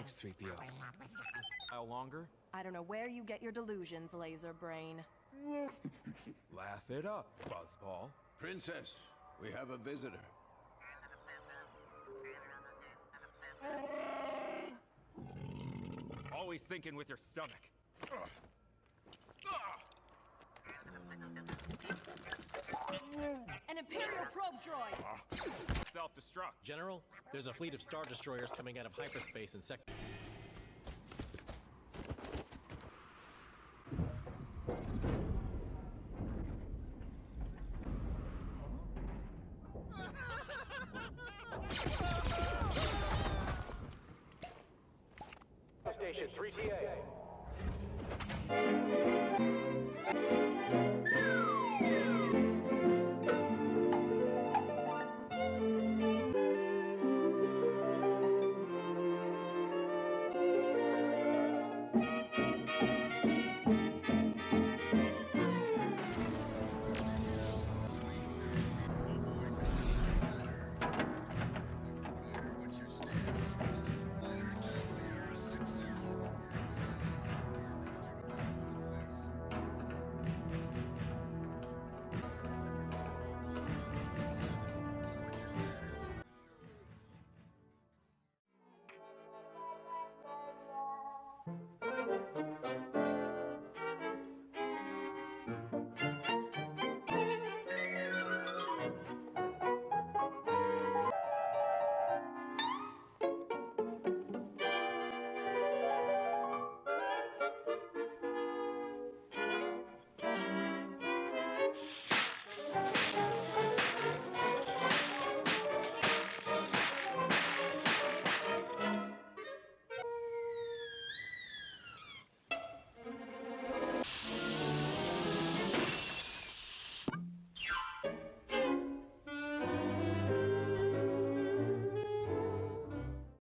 Thanks, 3PO. How longer? I don't know where you get your delusions, laser brain. Laugh it up, Buzzball. Princess, we have a visitor. Always thinking with your stomach. An Imperial probe droid! Self-destruct. General, there's a fleet of Star Destroyers coming out of hyperspace in sector. Station 3TA.